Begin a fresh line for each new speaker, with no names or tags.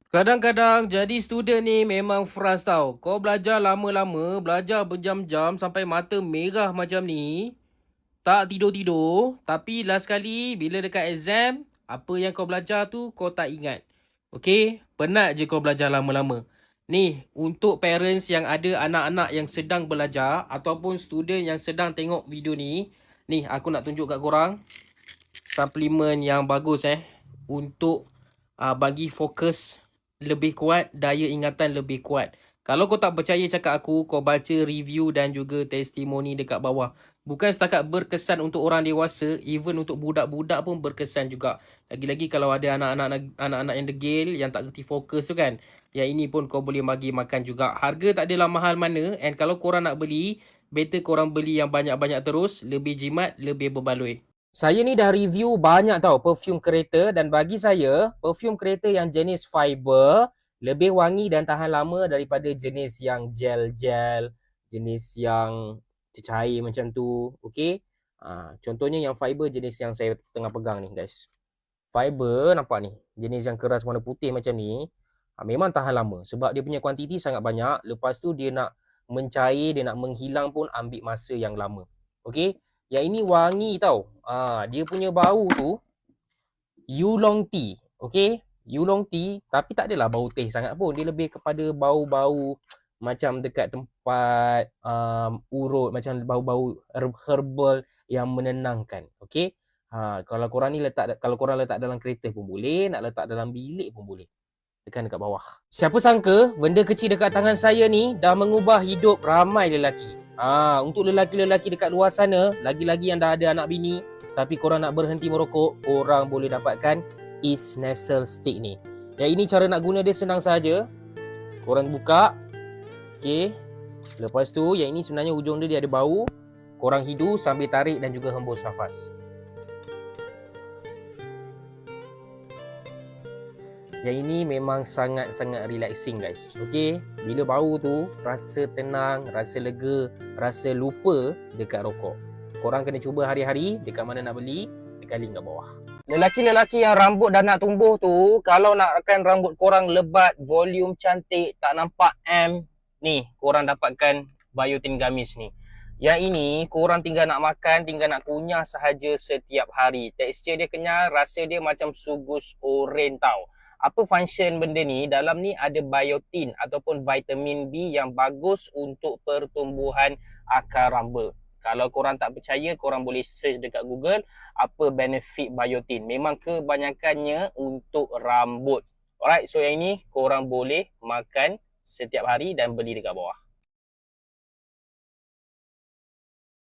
Kadang-kadang jadi student ni memang frust tau. Kau belajar lama-lama, belajar berjam-jam sampai mata merah macam ni. Tak tidur-tidur. Tapi last kali bila dekat exam, apa yang kau belajar tu kau tak ingat. Okay? Penat je kau belajar lama-lama. Ni, untuk parents yang ada anak-anak yang sedang belajar ataupun student yang sedang tengok video ni. Ni, aku nak tunjuk kat korang. Suplemen yang bagus untuk bagi fokus lebih kuat, daya ingatan lebih kuat. Kalau kau tak percaya cakap aku, kau baca review dan juga testimoni dekat bawah. Bukan setakat berkesan untuk orang dewasa, even untuk budak-budak pun berkesan juga. Lagi-lagi kalau ada anak-anak yang degil, yang tak kerti fokus tu kan. Yang ini pun kau boleh bagi makan juga. Harga tak adalah mahal mana, and kalau korang nak beli, better korang beli yang banyak-banyak terus, lebih jimat, lebih berbaloi. Saya ni dah review banyak tau perfume kereta, dan bagi saya perfume kereta yang jenis fiber lebih wangi dan tahan lama daripada jenis yang gel-gel, jenis yang cecair macam tu. Okay, contohnya yang fiber jenis yang saya tengah pegang ni guys. Fiber nampak ni, jenis yang keras warna putih macam ni, memang tahan lama sebab dia punya kuantiti sangat banyak. Lepas tu dia nak mencair, dia nak menghilang pun ambil masa yang lama. Okay, yang ini wangi tau. Dia punya bau tu Yulong Tea. Okay, Yulong Tea, tapi tak adalah bau teh sangat pun. Dia lebih kepada bau-bau macam dekat tempat urut, macam bau-bau herbal yang menenangkan. Okay, kalau korang ni kalau korang letak dalam kereta pun boleh, nak letak dalam bilik pun boleh. Tekan dekat bawah. Siapa sangka benda kecil dekat tangan saya ni dah mengubah hidup ramai lelaki. Untuk lelaki-lelaki dekat luar sana, lagi-lagi yang dah ada anak bini, tapi korang nak berhenti merokok, korang boleh dapatkan East Nasal Stick ni. Yang ini cara nak guna dia senang saja. Korang buka. Okay. Lepas tu, yang ini sebenarnya hujung dia ada bau. Korang hidu sambil tarik dan juga hembus nafas. Yang ini memang sangat-sangat relaxing guys. Okay, bila bau tu rasa tenang, rasa lega, rasa lupa dekat rokok. Korang kena cuba hari-hari. Dekat mana nak beli, dekat link kat bawah. Lelaki-lelaki yang rambut dah nak tumbuh tu, kalau nakkan rambut korang lebat, volume cantik, tak nampak ni, korang dapatkan Biotin Gamis ni. Yang ini korang tinggal nak makan, tinggal nak kunyah sahaja setiap hari. Tekstur dia kenyal, rasa dia macam sugus oren tau. Apa function benda ni? Dalam ni ada biotin ataupun vitamin B yang bagus untuk pertumbuhan akar rambut. Kalau korang tak percaya, korang boleh search dekat Google apa benefit biotin. Memang kebanyakannya untuk rambut. Alright, so yang ini korang boleh makan setiap hari dan beli dekat bawah.